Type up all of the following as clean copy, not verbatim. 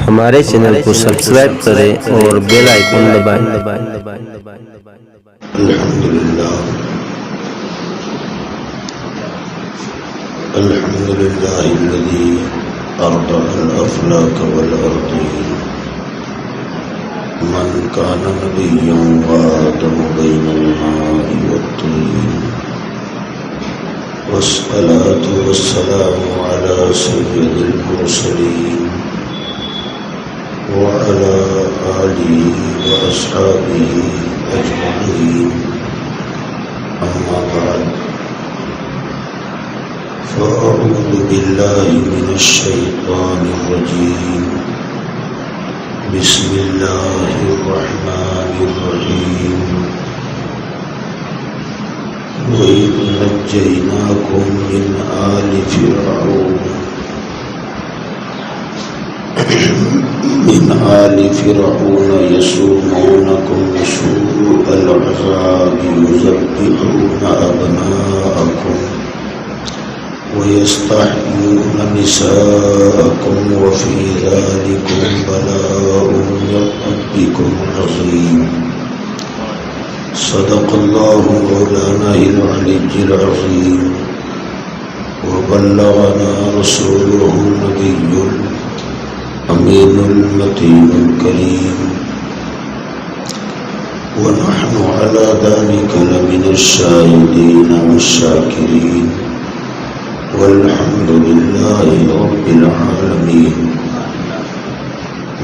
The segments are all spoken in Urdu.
ہمارے چینل کو سبسکرائب کریں اور بیل آئیکن دبائیں۔ الحمد لله الذي أرضع الأفلاك والأرضين من كان نبيا وآدم بين الماء والطين والصلاة والسلام على سيد المرسلين وعلى آله وأصحابه أجمعين أما بعد فأعوذ بالله من الشيطان الرجيم بسم الله الرحمن الرحيم وإذ نجيناكم من آل فرعون يسومونكم سوء العذاب يذبحون أبناءكم ويستحيون نساءكم وفي ذلكم بلاء من ربكم عظيم صدق الله مولانا العلي العظيم وبلغنا رسوله النبي الأمين المتين الكريم ونحن على ذلك لمن الشاهدين والشاكرين والحمد لله رب العالمين.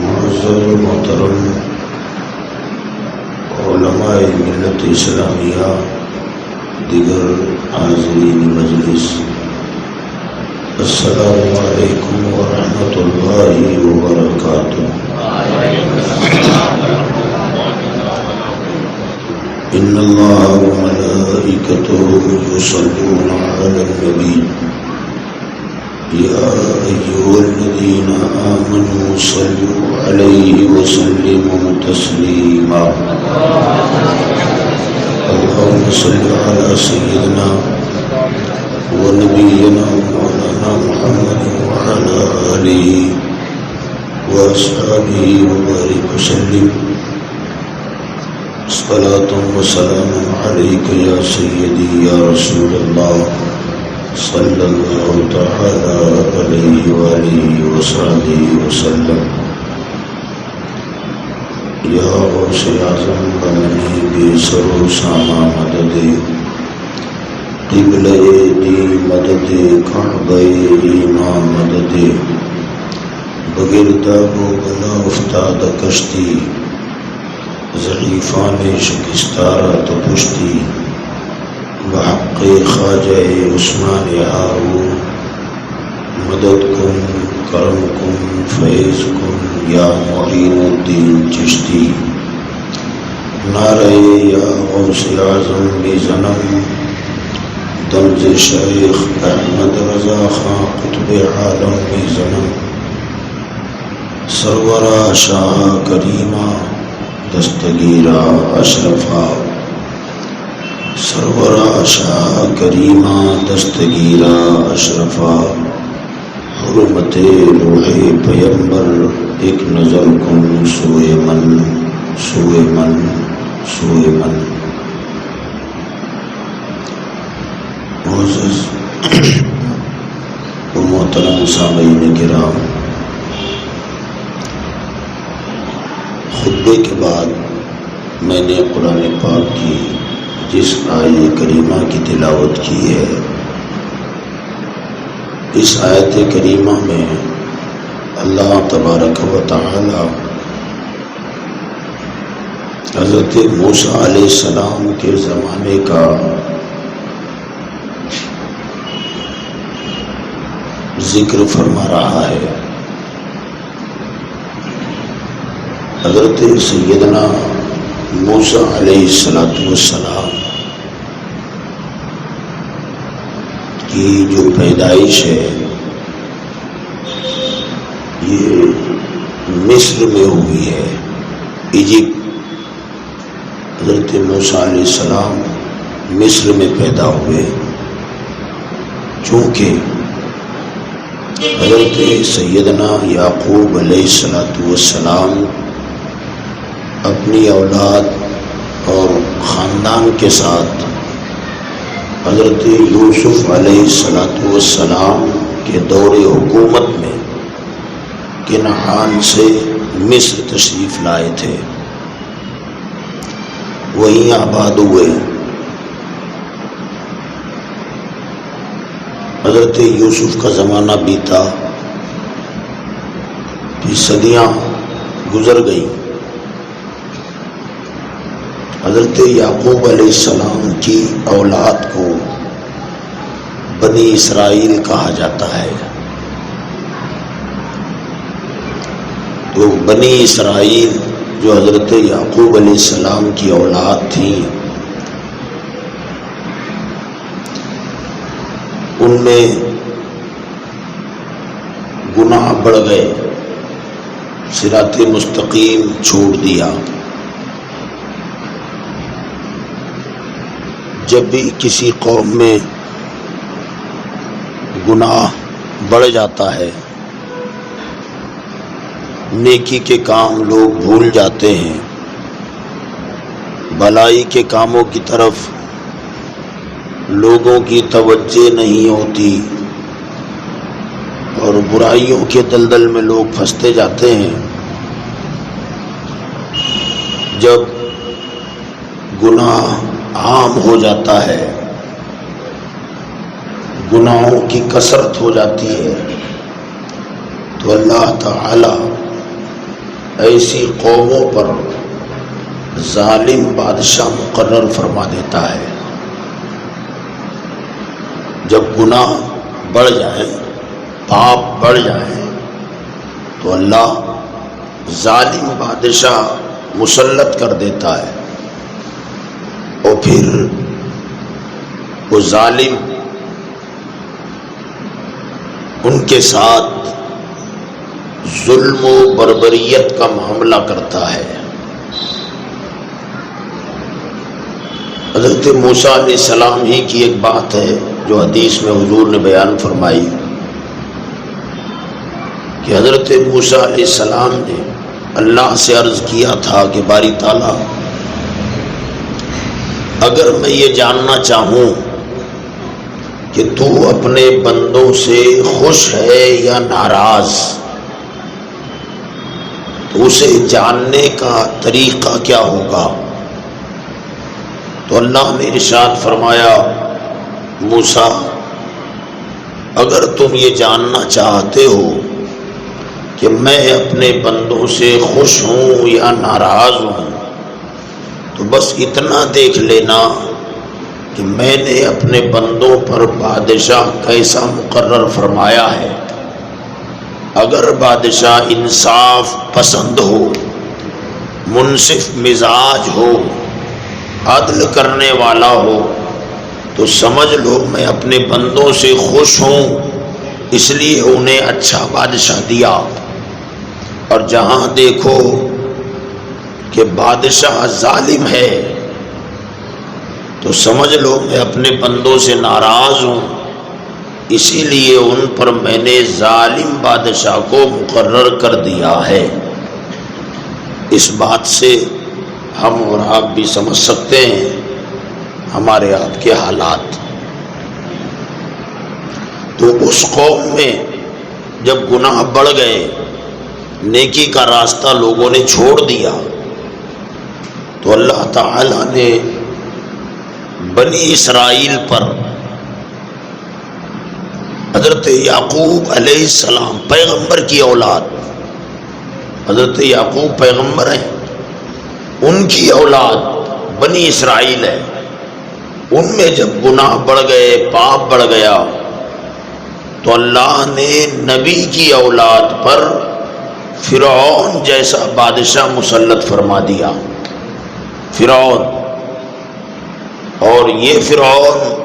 معزز محترم علماء ملت اسلامیہ، دیگر حاضرین مجلس، السلام علیکم ورحمۃ اللہ وبرکاتہ. ان اللہ وملائکتہ یصلون علی النبی یا ایھا الذین آمنوا صلوا علیہ وسلموا تسلیما. اللهم صل علی سیدنا ونبینا مولانا محمد وعلى آلہ واصحابہ وبارک وسلم. صلاۃ و سلام علیک یا سیدی یا رسول اللہ صلی اللہ تعالی علیہ وآلہ وصحبہ وسلم. یا غوث اعظم بمنی بے سر و سامہ مدد قبلہ دی مدد کعبہ ایمان مدد بگرداب و بلا افتاد کشتی ضعیفان شکستارہ تو پشتی بحق خواجہ عثمان ہارون مدد کن کرم کن فیض کن یا معین الدین چشتی. نعرہ یا غوث اعظم بی زنم درج شیخ احمد رضا خان قطب عالم بی زنم سرورہ شاہ کریمہ دستگیرہ اشرفہ سرورہ شاہ کریمہ دستگیرہ اشرفہ حرمت روح پیمبر ایک نظر کن سوئے من سوئے من سوئے من. معزز و محترم سامعین کرام، خطبے کے بعد میں نے قرآن پاک کی جس آیت کریمہ کی تلاوت کی ہے، اس آیت کریمہ میں اللہ تبارک و تعالی حضرت موسیٰ علیہ السلام کے زمانے کا ذکر فرما رہا ہے. حضرت سیدنا موسیٰ علیہ السلام کی جو پیدائش ہے یہ مصر میں ہوئی ہے، ایجپٹ حضرت موسیٰ علیہ السلام مصر میں پیدا ہوئے، چونکہ حضرت سیدنا یعقوب علیہ السلام اپنی اولاد اور خاندان کے ساتھ حضرت یوسف علیہ السلام کے دور حکومت میں کنعان سے مصر تشریف لائے تھے، وہیں آباد ہوئے۔ حضرت یوسف کا زمانہ بیتا، کہ صدیاں گزر گئیں، حضرت یعقوب علیہ السلام کی اولاد کو بنی اسرائیل کہا جاتا ہے۔ تو بنی اسرائیل جو حضرت یعقوب علیہ السلام کی اولاد تھی، ان میں گناہ بڑھ گئے، صراط مستقیم چھوڑ دیا۔ جب بھی کسی قوم میں گناہ بڑھ جاتا ہے، نیکی کے کام لوگ بھول جاتے ہیں، بھلائی کے کاموں کی طرف لوگوں کی توجہ نہیں ہوتی، اور برائیوں کے دلدل میں لوگ پھنستے جاتے ہیں۔ جب گناہ عام ہو جاتا ہے، گناہوں کی کثرت ہو جاتی ہے، تو اللہ تعالی ایسی قوموں پر ظالم بادشاہ مقرر فرما دیتا ہے۔ جب گناہ بڑھ جائیں، پاپ بڑھ جائیں، تو اللہ ظالم بادشاہ مسلط کر دیتا ہے، اور پھر وہ ظالم ان کے ساتھ ظلم و بربریت کا معاملہ کرتا ہے۔ حضرت موسیٰ علیہ السلام ہی کی ایک بات ہے جو حدیث میں حضور نے بیان فرمائی، کہ حضرت موسیٰ علیہ السلام نے اللہ سے عرض کیا تھا کہ باری تعالیٰ، اگر میں یہ جاننا چاہوں کہ تو اپنے بندوں سے خوش ہے یا ناراض، تو اسے جاننے کا طریقہ کیا ہوگا؟ تو اللہ نے ارشاد فرمایا، موسیٰ، اگر تم یہ جاننا چاہتے ہو کہ میں اپنے بندوں سے خوش ہوں یا ناراض ہوں، تو بس اتنا دیکھ لینا کہ میں نے اپنے بندوں پر بادشاہ کیسا مقرر فرمایا ہے۔ اگر بادشاہ انصاف پسند ہو، منصف مزاج ہو، عدل کرنے والا ہو، تو سمجھ لو میں اپنے بندوں سے خوش ہوں، اس لیے انہیں اچھا بادشاہ دیا۔ اور جہاں دیکھو کہ بادشاہ ظالم ہے، تو سمجھ لو میں اپنے بندوں سے ناراض ہوں، اسی لیے ان پر میں نے ظالم بادشاہ کو مقرر کر دیا ہے۔ اس بات سے ہم اور آپ بھی سمجھ سکتے ہیں ہمارے آپ کے حالات۔ تو اس قوم میں جب گناہ بڑھ گئے، نیکی کا راستہ لوگوں نے چھوڑ دیا، تو اللہ تعالی نے بنی اسرائیل پر حضرت یعقوب علیہ السلام، پیغمبر کی اولاد، حضرت یعقوب پیغمبر ہیں، ان کی اولاد بنی اسرائیل ہے، ان میں جب گناہ بڑھ گئے، پاپ بڑھ گیا، تو اللہ نے نبی کی اولاد پر فرعون جیسا بادشاہ مسلط فرما دیا۔ فرعون، اور یہ فرعون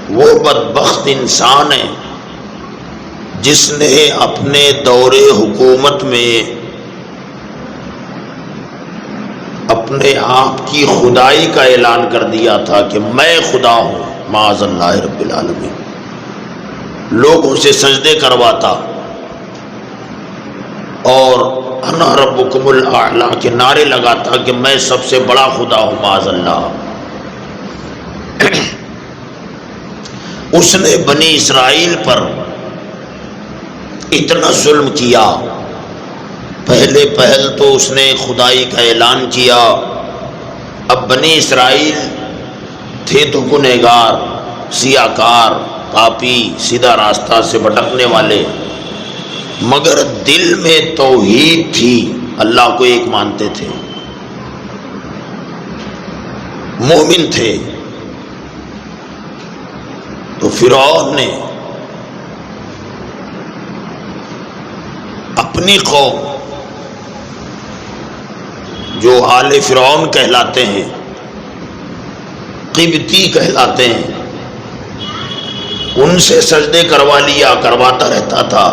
وہ بدبخت انسان ہے جس نے اپنے دور حکومت میں اپنے آپ کی خدائی کا اعلان کر دیا تھا کہ میں خدا ہوں معاذ اللہ رب العالمین. لوگوں سے سجدے کرواتا اور انا ربکم الاعلی کے نعرے لگاتا کہ میں سب سے بڑا خدا ہوں معاذ اللہ. اس نے بنی اسرائیل پر اتنا ظلم کیا. پہل تو اس نے خدائی کا اعلان کیا. اب بنی اسرائیل تھے تو گنہگار، سیاکار، پاپی، سیدھا راستہ سے بھٹکنے والے، مگر دل میں توحید تھی، اللہ کو ایک مانتے تھے، مومن تھے. تو فرعون نے اپنی قوم جو آل فرعون کہلاتے ہیں، قبطی کہلاتے ہیں، ان سے سجدے کرواتا رہتا تھا،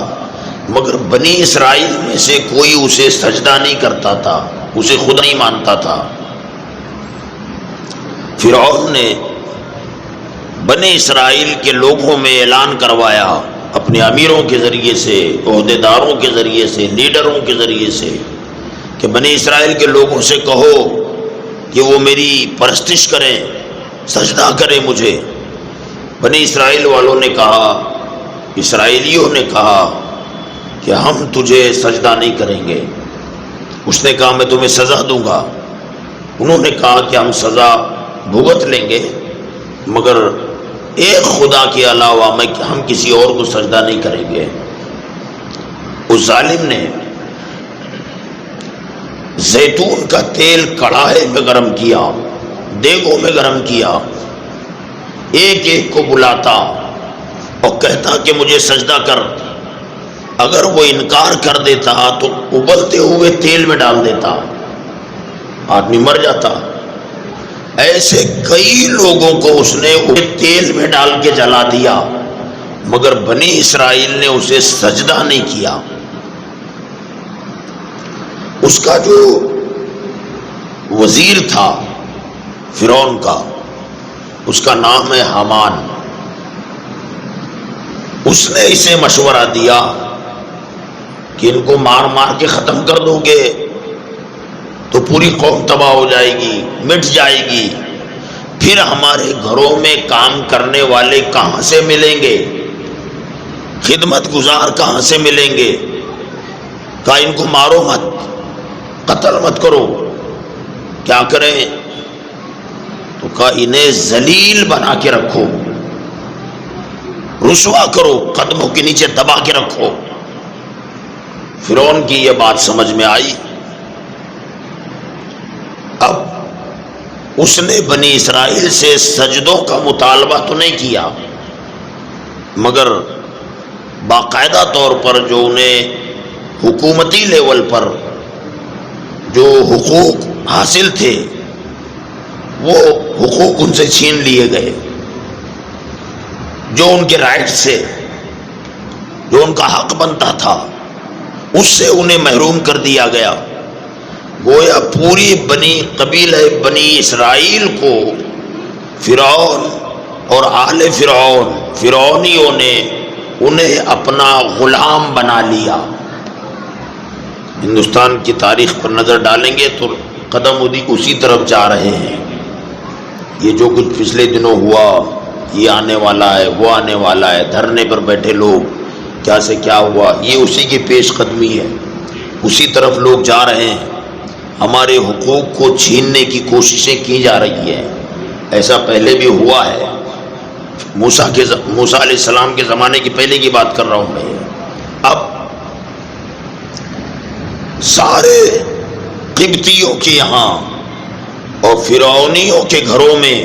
مگر بنی اسرائیل میں سے کوئی اسے سجدہ نہیں کرتا تھا، اسے خود نہیں مانتا تھا. فرعون نے بنی اسرائیل کے لوگوں میں اعلان کروایا اپنے امیروں کے ذریعے سے، عہدیداروں کے ذریعے سے، لیڈروں کے ذریعے سے، کہ بنی اسرائیل کے لوگوں سے کہو کہ وہ میری پرستش کریں، سجدہ کریں مجھے. بنی اسرائیل والوں نے کہا، اسرائیلیوں نے کہا کہ ہم تجھے سجدہ نہیں کریں گے. اس نے کہا میں تمہیں سزا دوں گا. انہوں نے کہا کہ ہم سزا بھگت لیں گے، مگر ایک خدا کے علاوہ ہم کسی اور کو سجدہ نہیں کریں گے. اس ظالم نے زیتون کا تیل کڑاہے میں گرم کیا، دیگوں میں گرم کیا، ایک ایک کو بلاتا اور کہتا کہ مجھے سجدہ کر. اگر وہ انکار کر دیتا تو ابلتے ہوئے تیل میں ڈال دیتا، آدمی مر جاتا. ایسے کئی لوگوں کو اس نے تیل میں ڈال کے جلا دیا، مگر بنی اسرائیل نے اسے سجدہ نہیں کیا. اس کا جو وزیر تھا فرعون کا، اس کا نام ہے حامان. اس نے اسے مشورہ دیا کہ ان کو مار مار کے ختم کر دو گے تو پوری قوم تباہ ہو جائے گی، مٹ جائے گی، پھر ہمارے گھروں میں کام کرنے والے کہاں سے ملیں گے، خدمت گزار کہاں سے ملیں گے. کہا ان کو مارو مت، قتل مت کرو. کیا کریں؟ تو کہا انہیں ذلیل بنا کے رکھو، رسوا کرو، قدموں کے نیچے دبا کے رکھو. فرعون کی یہ بات سمجھ میں آئی. اب اس نے بنی اسرائیل سے سجدوں کا مطالبہ تو نہیں کیا، مگر باقاعدہ طور پر جو انہیں حکومتی لیول پر جو حقوق حاصل تھے وہ حقوق ان سے چھین لیے گئے. جو ان کے رائٹ سے، جو ان کا حق بنتا تھا، اس سے انہیں محروم کر دیا گیا. گویا پوری قبیلہ بنی اسرائیل کو فرعون اور آل فرعونیوں نے انہیں اپنا غلام بنا لیا. ہندوستان کی تاریخ پر نظر ڈالیں گے تو قدم اسی طرف جا رہے ہیں. یہ جو کچھ پچھلے دنوں ہوا، یہ آنے والا ہے، وہ آنے والا ہے، دھرنے پر بیٹھے لوگ کیا سے کیا ہوا، یہ اسی کی پیش قدمی ہے. اسی طرف لوگ جا رہے ہیں. ہمارے حقوق کو چھیننے کی کوششیں کی جا رہی ہیں. ایسا پہلے بھی ہوا ہے. موسیٰ علیہ السلام کے زمانے کی پہلے کی بات کر رہا ہوں میں. اب سارے قبطیوں کے یہاں اور فرعونیوں کے گھروں میں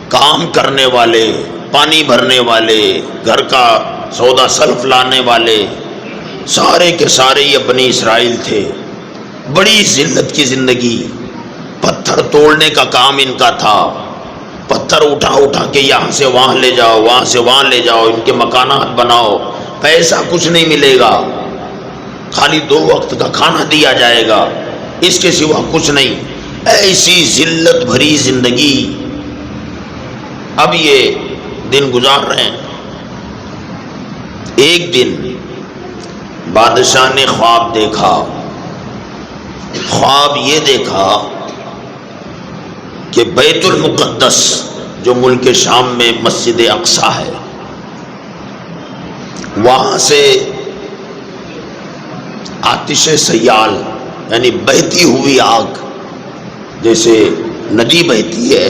کام کرنے والے، پانی بھرنے والے، گھر کا سودا سلف لانے والے، سارے کے سارے یہ بنی اسرائیل تھے. بڑی ذلت کی زندگی. پتھر توڑنے کا کام ان کا تھا. پتھر اٹھا اٹھا کے یہاں سے وہاں لے جاؤ، وہاں سے وہاں لے جاؤ، ان کے مکانات بناؤ. پیسہ کچھ نہیں ملے گا، خالی 2 وقت کا کھانا دیا جائے گا، اس کے سوا کچھ نہیں. ایسی ذلت بھری زندگی. اب یہ دن گزار رہے ہیں. ایک دن بادشاہ نے خواب دیکھا. خواب یہ دیکھا کہ بیت المقدس جو ملک شام میں مسجد اقصی ہے، وہاں سے آتش سیال یعنی بہتی ہوئی آگ، جیسے ندی بہتی ہے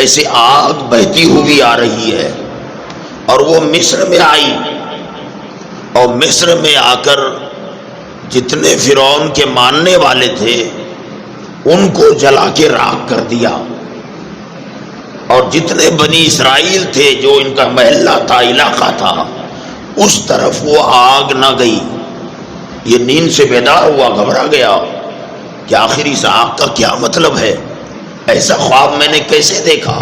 ایسے آگ بہتی ہوئی آ رہی ہے، اور وہ مصر میں آئی، اور مصر میں آ کر جتنے فرعون کے ماننے والے تھے ان کو جلا کے راکھ کر دیا، اور جتنے بنی اسرائیل تھے جو ان کا محلہ تھا، علاقہ تھا، اس طرف وہ آگ نہ گئی. یہ نیند سے بیدار ہوا، گھبرا گیا کہ آخر اس آگ کا کیا مطلب ہے، ایسا خواب میں نے کیسے دیکھا.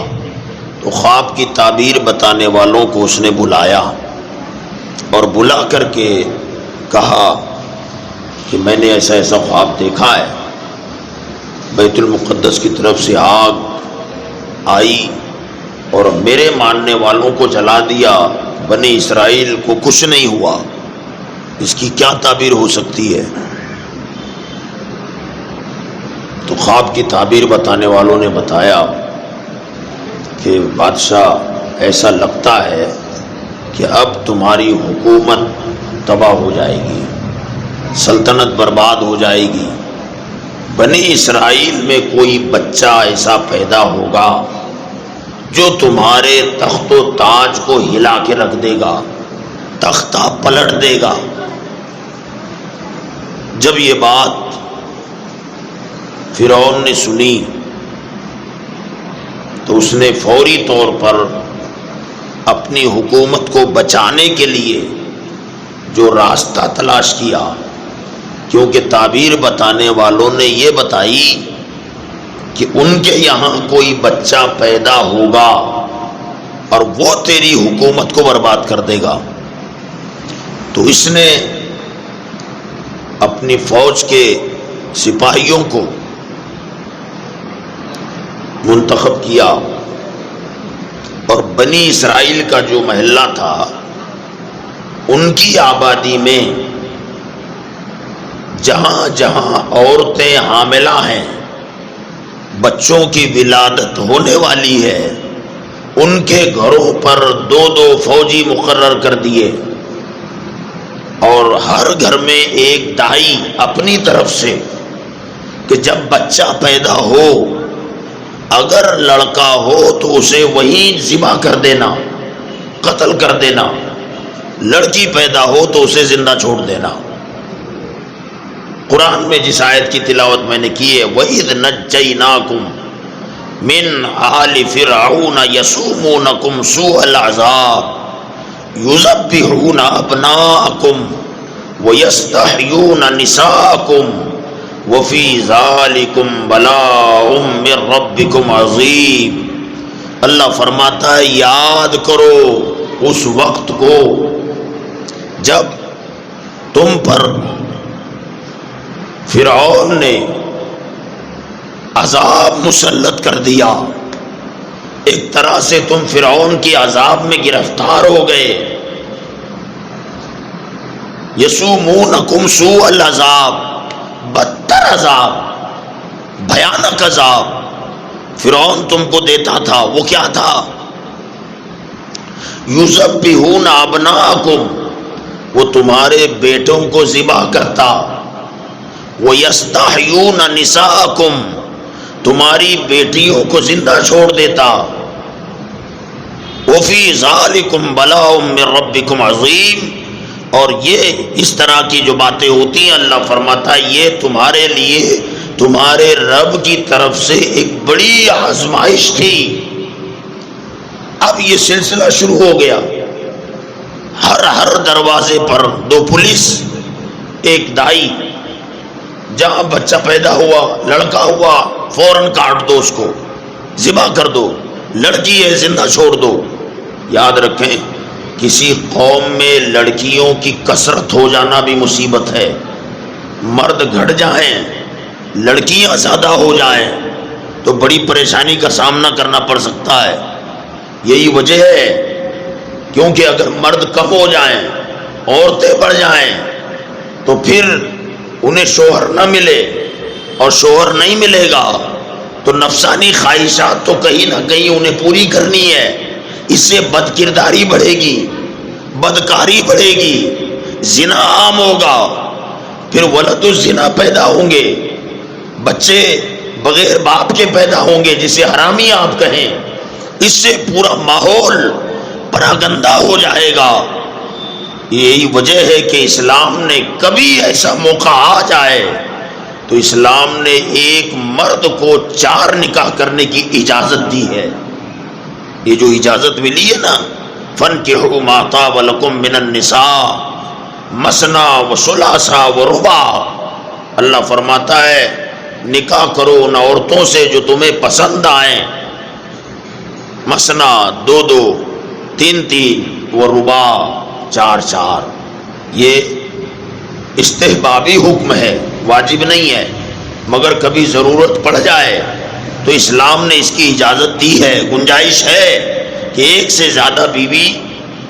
تو خواب کی تعبیر بتانے والوں کو اس نے بلایا، اور بلا کر کے کہا کہ میں نے ایسا ایسا خواب دیکھا ہے، بیت المقدس کی طرف سے آگ آئی اور میرے ماننے والوں کو جلا دیا، بنی اسرائیل کو کچھ نہیں ہوا. اس کی کیا تعبیر ہو سکتی ہے؟ تو خواب کی تعبیر بتانے والوں نے بتایا کہ بادشاہ ایسا لگتا ہے کہ اب تمہاری حکومت تباہ ہو جائے گی، سلطنت برباد ہو جائے گی. بنی اسرائیل میں کوئی بچہ ایسا پیدا ہوگا جو تمہارے تخت و تاج کو ہلا کے رکھ دے گا، تختہ پلٹ دے گا. جب یہ بات فرعون نے سنی تو اس نے فوری طور پر اپنی حکومت کو بچانے کے لیے جو راستہ تلاش کیا، کیونکہ تعبیر بتانے والوں نے یہ بتائی کہ ان کے یہاں کوئی بچہ پیدا ہوگا اور وہ تیری حکومت کو برباد کر دے گا. تو اس نے اپنی فوج کے سپاہیوں کو منتخب کیا، اور بنی اسرائیل کا جو محلہ تھا ان کی آبادی میں جہاں جہاں عورتیں حاملہ ہیں، بچوں کی ولادت ہونے والی ہے، ان کے گھروں پر 2 فوجی مقرر کر دیے، اور ہر گھر میں ایک دائی اپنی طرف سے کہ جب بچہ پیدا ہو اگر لڑکا ہو تو اسے وہیں ذبح کر دینا، قتل کر دینا، لڑکی پیدا ہو تو اسے زندہ چھوڑ دینا. قرآن میں جس آیت کی تلاوت میں نے کی ہے، وَإِذْ نَجَّيْنَاكُمْ مِنْ آلِ فِرْعَوْنَ يَسُومُونَكُمْ سُوءَ الْعَذَابِ يُذَبِّحُونَ أَبْنَاءَكُمْ وَيَسْتَحْيُونَ نِسَاءَكُمْ وَفِي ذَلِكُمْ بَلَاءٌ مِّن رَبِّكُمْ عَظِيمٌ. اللہ فرماتا ہے یاد کرو اس وقت کو جب تم پر فرعون نے عذاب مسلط کر دیا، ایک طرح سے تم فرعون کی عذاب میں گرفتار ہو گئے. یسومونکم سوء العذاب، بدتر عذاب، بھیانک عذاب فرعون تم کو دیتا تھا. وہ کیا تھا؟ یذبحون ابناءکم، وہ تمہارے بیٹوں کو ذبح کرتا. وَيَسْتَحْيُونَ نِسَاءَكُمْ، تمہاری بیٹیوں کو زندہ چھوڑ دیتا. وَفِي ذَلِكُمْ بَلَاءٌ مِّن رَبِّكُمْ عَظِيمٌ. اور یہ اس طرح کی جو باتیں ہوتی ہیں اللہ فرماتا ہے یہ تمہارے لیے تمہارے رب کی طرف سے ایک بڑی آزمائش تھی. اب یہ سلسلہ شروع ہو گیا. ہر دروازے پر 2 پولیس، ایک دائی، جہاں بچہ پیدا ہوا، لڑکا ہوا فوراً کاٹ دو، اس کو ذبح کر دو، لڑکی ہے زندہ چھوڑ دو. یاد رکھیں کسی قوم میں لڑکیوں کی کثرت ہو جانا بھی مصیبت ہے. مرد گھٹ جائیں لڑکیاں زیادہ ہو جائیں تو بڑی پریشانی کا سامنا کرنا پڑ سکتا ہے. یہی وجہ ہے کیونکہ اگر مرد کم ہو جائیں عورتیں بڑھ جائیں تو پھر انہیں شوہر نہ ملے اور شوہر نہیں ملے گا تو نفسانی خواہشات تو کہیں نہ کہیں انہیں پوری کرنی ہے. اس سے بد کرداری بڑھے گی, بدکاری بڑھے گی, زنا عام ہوگا, پھر ولد الزنا پیدا ہوں گے, بچے بغیر باپ کے پیدا ہوں گے جسے حرامی آپ کہیں. اس سے پورا ماحول پراگندہ ہو جائے گا. یہی وجہ ہے کہ اسلام نے کبھی ایسا موقع آ جائے تو اسلام نے ایک مرد کو 4 نکاح کرنے کی اجازت دی ہے. یہ جو اجازت ملی ہے نا, فَانْكِحُوا مَا طَابَ لَكُم مِّنَ النِّسَاءِ مَثْنَىٰ وَثُلَاثَ وَرُبَاعَ. اللہ فرماتا ہے نکاح کرو ان عورتوں سے جو تمہیں پسند آئیں, مثنا 2 3 ورباع 4. یہ استحبابی حکم ہے, واجب نہیں ہے, مگر کبھی ضرورت پڑ جائے تو اسلام نے اس کی اجازت دی ہے. گنجائش ہے کہ 1 سے زیادہ بیوی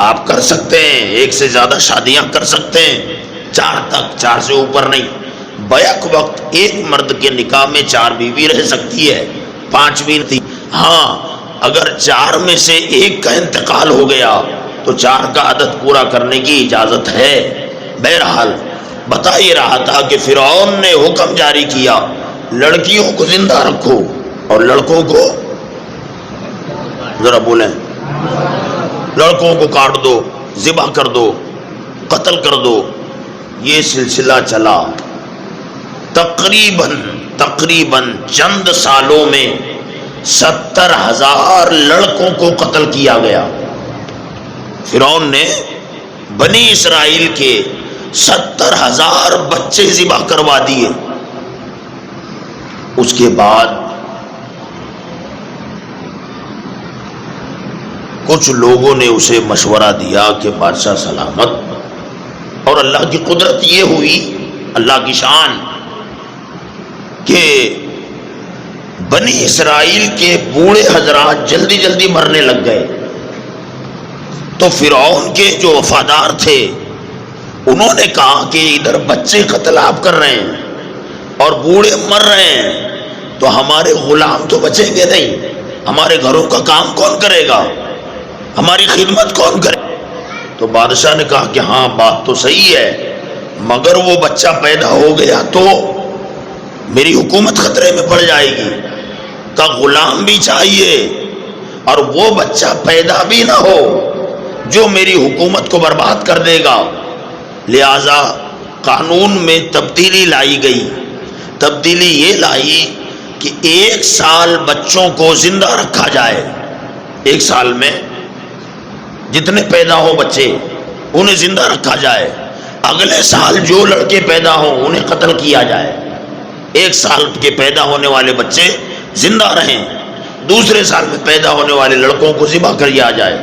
آپ کر سکتے ہیں, 1 سے زیادہ شادیاں کر سکتے ہیں, 4 تک, 4 سے اوپر نہیں. بیک وقت ایک مرد کے نکاح میں 4 بیوی رہ سکتی ہے, 5 بھی نہیں. ہاں اگر 4 میں سے 1 کا انتقال ہو گیا تو 4 کا عدد پورا کرنے کی اجازت ہے. بہرحال بتا یہ رہا تھا کہ فرعون نے حکم جاری کیا لڑکیوں کو زندہ رکھو اور لڑکوں کو, ذرا بولیں, لڑکوں کو کاٹ دو, ذبح کر دو, قتل کر دو. یہ سلسلہ چلا تقریباً چند سالوں میں 70,000 لڑکوں کو قتل کیا گیا. فرعون نے بنی اسرائیل کے 70,000 بچے ذبح کروا دیے. اس کے بعد کچھ لوگوں نے اسے مشورہ دیا کہ بادشاہ سلامت, اور اللہ کی قدرت یہ ہوئی, اللہ کی شان, کہ بنی اسرائیل کے بوڑھے حضرات جلدی مرنے لگ گئے. تو فرعون کے جو وفادار تھے انہوں نے کہا کہ ادھر بچے قتل آپ کر رہے ہیں اور بوڑھے مر رہے ہیں تو ہمارے غلام تو بچیں گے نہیں, ہمارے گھروں کا کام کون کرے گا, ہماری خدمت کون کرے. تو بادشاہ نے کہا کہ ہاں بات تو صحیح ہے, مگر وہ بچہ پیدا ہو گیا تو میری حکومت خطرے میں پڑ جائے گی. کا غلام بھی چاہیے اور وہ بچہ پیدا بھی نہ ہو جو میری حکومت کو برباد کر دے گا. لہذا قانون میں تبدیلی لائی گئی. تبدیلی یہ لائی کہ 1 سال بچوں کو زندہ رکھا جائے. 1 سال میں جتنے پیدا ہو بچے انہیں زندہ رکھا جائے. اگلے سال جو لڑکے پیدا ہوں انہیں قتل کیا جائے. 1 سال کے پیدا ہونے والے بچے زندہ رہیں, دوسرے سال میں پیدا ہونے والے لڑکوں کو ذبح کر دیا جائے.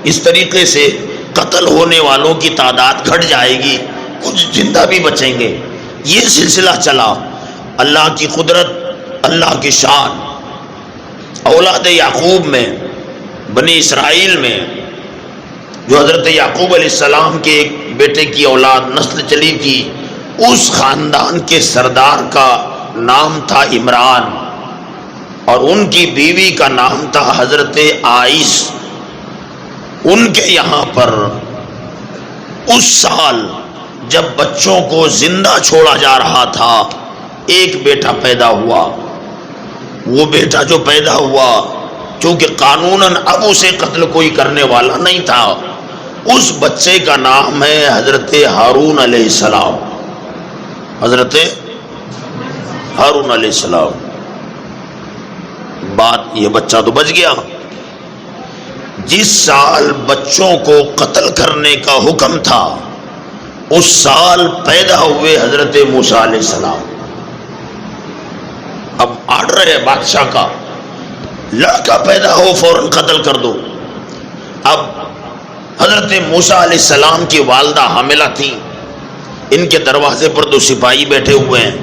اس طریقے سے قتل ہونے والوں کی تعداد گھٹ جائے گی, کچھ زندہ بھی بچیں گے. یہ سلسلہ چلا. اللہ کی قدرت, اللہ کی شان. اولاد یعقوب میں, بنی اسرائیل میں, جو حضرت یعقوب علیہ السلام کے ایک بیٹے کی اولاد نسل چلی تھی, اس خاندان کے سردار کا نام تھا عمران اور ان کی بیوی کا نام تھا حضرت عائش. ان کے یہاں پر اس سال جب بچوں کو زندہ چھوڑا جا رہا تھا ایک بیٹا پیدا ہوا. وہ بیٹا جو پیدا ہوا چونکہ قانوناً اب اسے قتل کوئی کرنے والا نہیں تھا, اس بچے کا نام ہے حضرت ہارون علیہ السلام. حضرت ہارون علیہ السلام. بات یہ بچہ تو بچ گیا. جس سال بچوں کو قتل کرنے کا حکم تھا اس سال پیدا ہوئے حضرت موسیٰ علیہ السلام. اب آرڈر ہے بادشاہ کا, لڑکا پیدا ہو فوراً قتل کر دو. اب حضرت موسیٰ علیہ السلام کی والدہ حاملہ تھی, ان کے دروازے پر 2 سپاہی بیٹھے ہوئے ہیں.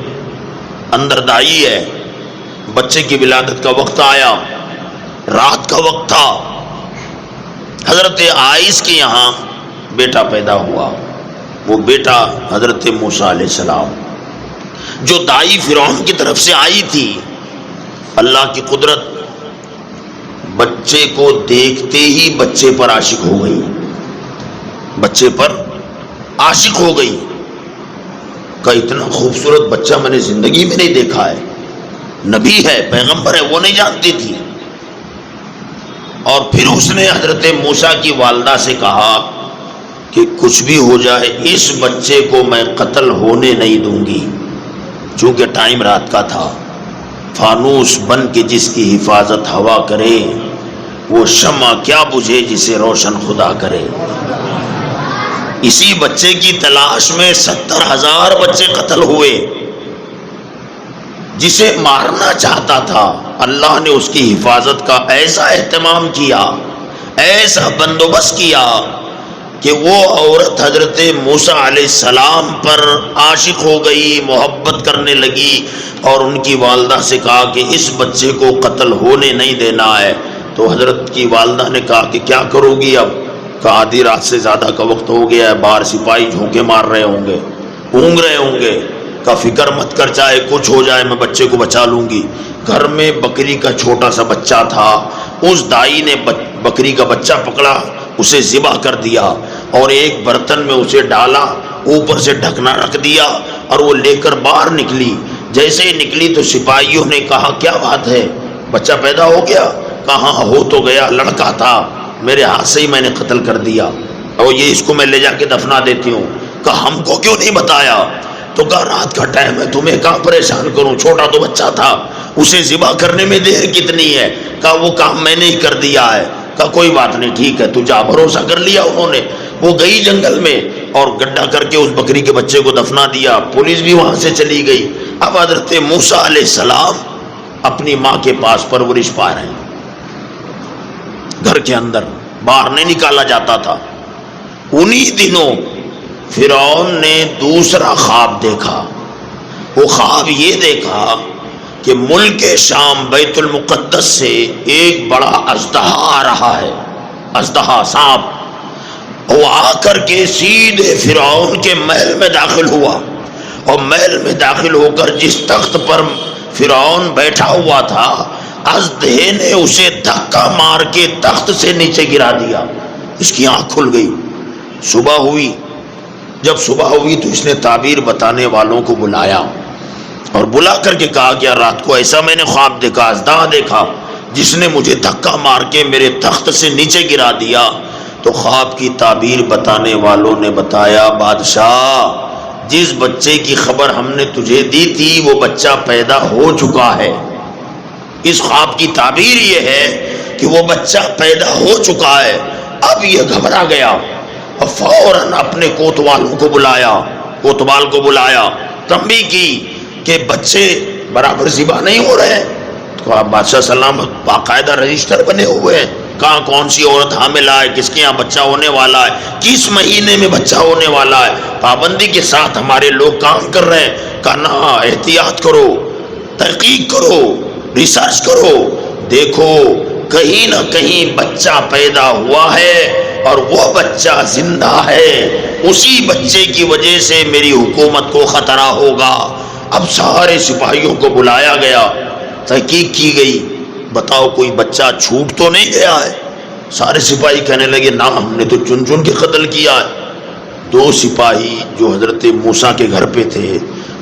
اندر دائی ہے، بچے کی ولادت کا وقت آیا، رات کا وقت تھا، حضرت عائش کے یہاں بیٹا پیدا ہوا، وہ بیٹا حضرت موسیٰ علیہ السلام، جو دائی فرعون کی طرف سے آئی تھی۔ اللہ کی قدرت، بچے کو دیکھتے ہی بچے پر عاشق ہو گئی، بچے پر عاشق ہو گئی کہ اتنا خوبصورت بچہ میں نے زندگی میں نہیں دیکھا ہے، نبی ہے، پیغمبر ہے، وہ نہیں جانتی تھی۔ اور پھر اس نے حضرت موسیٰ کی والدہ سے کہا کہ کچھ بھی ہو جائے اس بچے کو میں قتل ہونے نہیں دوں گی، چونکہ ٹائم رات کا تھا۔ فانوس بن کے جس کی حفاظت ہوا کرے، وہ شمع کیا بجھے جسے روشن خدا کرے۔ اسی بچے کی تلاش میں 70,000 بچے قتل ہوئے، جسے مارنا چاہتا تھا، اللہ نے اس کی حفاظت کا ایسا اہتمام کیا، ایسا بندوبست کیا کہ وہ عورت حضرت موسیٰ علیہ السلام پر عاشق ہو گئی، محبت کرنے لگی، اور ان کی والدہ سے کہا کہ اس بچے کو قتل ہونے نہیں دینا ہے۔ تو حضرت کی والدہ نے کہا کہ کیا کرو گی اب؟ کہا آدھی رات سے زیادہ کا وقت ہو گیا ہے، باہر سپاہی جھونکے مار رہے ہوں گے، اونگ رہے ہوں گے، کا فکر مت کر، چاہے کچھ ہو جائے میں بچے کو بچا لوں گی۔ گھر میں بکری کا چھوٹا سا بچہ تھا، اس دائی نے بکری کا بچہ پکڑا، اسے ذبح کر دیا اور ایک برتن میں اسے ڈالا، اوپر سے ڈھکنا رکھ دیا، اور وہ لے کر باہر نکلی۔ جیسے ہی نکلی تو سپاہیوں نے کہا کیا بات ہے، بچہ پیدا ہو گیا؟ کہا ہو تو گیا، لڑکا تھا، میرے ہاتھ سے ہی میں نے قتل کر دیا، اور یہ اس کو میں لے جا کے دفنا دیتی ہوں۔ کہا ہم کو کیوں نہیں بتایا؟ تو کہا رات کا ٹائم ہے، تمہیں کہاں پریشان کروں، چھوٹا تو بچہ تھا، اسے ذبح کرنے میں دیر کتنی ہے؟ کہا وہ کام میں نے ہی کر دیا ہے۔ کہا کوئی بات نہیں، ٹھیک ہے، تو جا، بھروسہ کر لیا انہوں نے۔ وہ گئی جنگل میں اور گڈھا کر کے اس بکری کے بچے کو دفنا دیا، پولیس بھی وہاں سے چلی گئی۔ اب حضرت موسیٰ علیہ السلام اپنی ماں کے پاس پرورش پا رہے ہیں، گھر کے اندر، باہر نہیں نکالا جاتا تھا۔ انہی دنوں فرعون نے دوسرا خواب دیکھا۔ وہ خواب یہ دیکھا کہ ملک شام بیت المقدس سے ایک بڑا اژدہا آ رہا ہے، اژدہا، سانپ، وہ آ کر کے سیدھے فرعون کے محل میں داخل ہوا، اور محل میں داخل ہو کر جس تخت پر فرعون بیٹھا ہوا تھا، اژدہے نے اسے دھکا مار کے تخت سے نیچے گرا دیا۔ اس کی آنکھ کھل گئی۔ صبح ہوئی، جب صبح ہوئی تو اس نے تعبیر بتانے والوں کو بلایا اور بلا کر کے کہا کہ رات کو ایسا میں نے خواب دیکھا، اژدہا دیکھا، جس نے مجھے دھکا مار کے میرے تخت سے نیچے گرا دیا۔ تو خواب کی تعبیر بتانے والوں نے بتایا بادشاہ، جس بچے کی خبر ہم نے تجھے دی تھی وہ بچہ پیدا ہو چکا ہے۔ اس خواب کی تعبیر یہ ہے کہ وہ بچہ پیدا ہو چکا ہے۔ اب یہ گھبرا گیا اور فوراً اپنے کوتوالوں کو بلایا، کوتوال کو بلایا، تنبیہ کی کہ بچے برابر ذبح نہیں ہو رہے ہیں۔ تو بادشاہ سلامت باقاعدہ رجسٹر بنے ہوئے ہیں، کہاں کون سی عورت حاملہ ہے، کس کے یہاں بچہ ہونے والا ہے، کس مہینے میں بچہ ہونے والا ہے، پابندی کے ساتھ ہمارے لوگ کام کر رہے ہیں۔ کہنا احتیاط کرو، تحقیق کرو، ریسرچ کرو، دیکھو کہیں نہ کہیں بچہ پیدا ہوا ہے اور وہ بچہ زندہ ہے، اسی بچے کی وجہ سے میری حکومت کو خطرہ ہوگا۔ اب سارے سپاہیوں کو بلایا گیا، تحقیق کی گئی، بتاؤ کوئی بچہ چھوٹ تو نہیں گیا ہے؟ سارے سپاہی کہنے لگے نہ، ہم نے تو چن چن کے قتل کیا ہے۔ دو سپاہی جو حضرت موسیٰ کے گھر پہ تھے،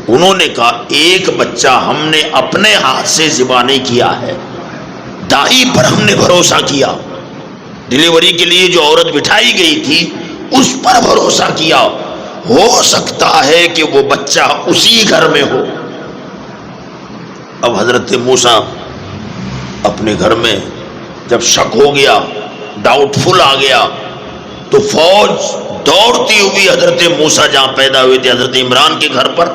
انہوں نے کہا ایک بچہ ہم نے اپنے ہاتھ سے ذبح نہیں کیا ہے، دائی پر ہم نے بھروسہ کیا، ڈلیوری کے لیے جو عورت بٹھائی گئی تھی اس پر بھروسہ کیا، ہو سکتا ہے کہ وہ بچہ اسی گھر میں ہو۔ اب حضرت موسیٰ اپنے گھر میں جب شک ہو گیا، ڈاؤٹ فل آ گیا، تو فوج دوڑتی ہوئی حضرت موسیٰ جہاں پیدا ہوئے تھے حضرت عمران کے گھر پر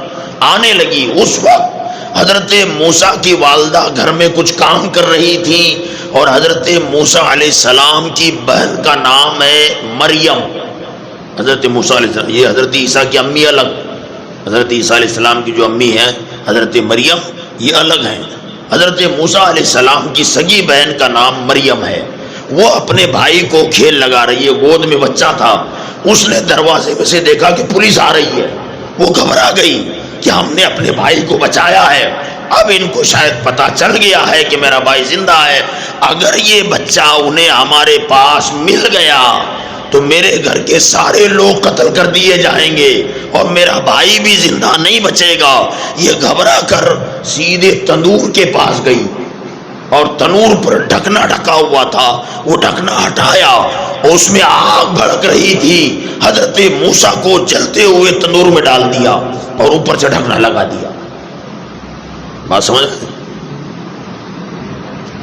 آنے لگی۔ اس وقت حضرت موسیٰ کی والدہ گھر میں کچھ کام کر رہی تھی، اور حضرت موسیٰ علیہ السلام کی بہن کا نام ہے مریم۔ حضرت موسیٰ علیہ السلام، یہ حضرت عیسیٰ کی امی الگ، حضرت عیسیٰ علیہ السلام کی جو امی ہیں حضرت مریم یہ الگ ہیں. حضرت موسیٰ علیہ السلام کی سگی بہن کا نام مریم ہے. وہ اپنے بھائی کو کھیل لگا رہی ہے, گود میں بچہ تھا. اس نے دروازے میں سے دیکھا کہ پولیس آ رہی ہے. وہ گھبرا گئی کہ ہم نے اپنے بھائی کو بچایا ہے, اب ان کو شاید پتا چل گیا ہے کہ میرا بھائی زندہ ہے. اگر یہ بچہ انہیں ہمارے پاس مل گیا تو میرے گھر کے سارے لوگ قتل کر دیے جائیں گے اور میرا بھائی بھی زندہ نہیں بچے گا. یہ گھبرا کر سیدھے تندور کے پاس گئی اور تنور پر ڈھکنا ڈھکا ہوا تھا, وہ ڈھکنا ہٹایا اور اس میں آگ بھڑک رہی تھی. حضرت موسیٰ کو جلتے ہوئے تندور میں ڈال دیا اور اوپر سے ڈھکنا لگا دیا. بات سمجھ آئی؟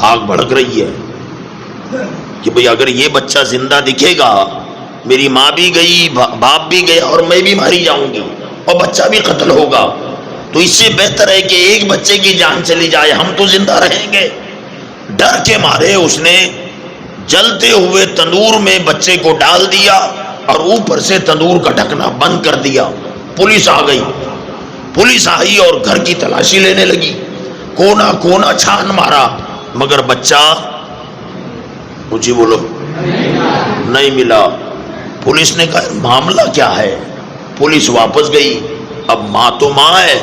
آگ بھڑک رہی ہے کہ بھئی اگر یہ بچہ زندہ دکھے گا, میری ماں بھی گئی, باپ بھی گیا اور میں بھی ماری جاؤں گی اور بچہ بھی قتل ہوگا, تو اس سے بہتر ہے کہ ایک بچے کی جان چلی جائے, ہم تو زندہ رہیں گے. ڈر کے مارے اس نے جلتے ہوئے تندور میں بچے کو ڈال دیا اور اوپر سے تندور کا ڈھکنا بند کر دیا. پولیس آ گئی. پولیس آئی اور گھر کی تلاشی لینے لگی, کونا کونا چھان مارا, مگر بچہ مجھے بولو نہیں ملا. پولیس نے کہا معاملہ کیا ہے؟ پولیس واپس گئی. اب ماں تو ماں ہے,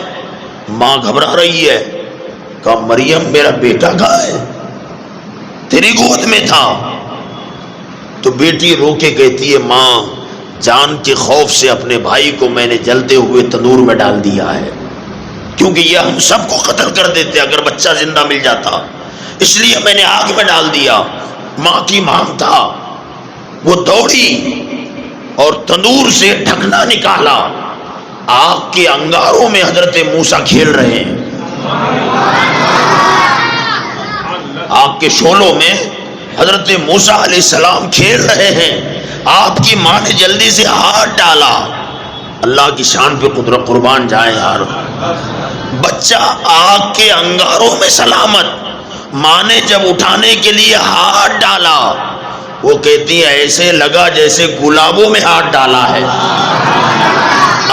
ماں گھبرا رہی ہے. کہا مریم میرا بیٹا کہاں ہے؟ تیری گود میں تھا. تو بیٹی رو کے کہتی ہے ماں جان کے خوف سے اپنے بھائی کو میں نے جلتے ہوئے تندور میں ڈال دیا ہے, کیونکہ یہ ہم سب کو قتل کر دیتے اگر بچہ زندہ مل جاتا, اس لیے میں نے آگ میں ڈال دیا. ماں کی مانگ تھا. وہ دوڑی اور تندور سے ڈھکنا نکالا. آگ کے انگاروں میں حضرت موسیٰ کھیل رہے ہیں. آگ کے شعلوں میں حضرت موسیٰ علیہ السلام کھیل رہے ہیں. آپ کی ماں نے جلدی سے ہاتھ ڈالا. اللہ کی شان پہ قدرت قربان جائیں یار. بچہ آگ کے انگاروں میں سلامت. ماں نے جب اٹھانے کے لیے ہاتھ ڈالا, وہ کہتی ہے ایسے لگا جیسے گلابوں میں ہاتھ ڈالا ہے.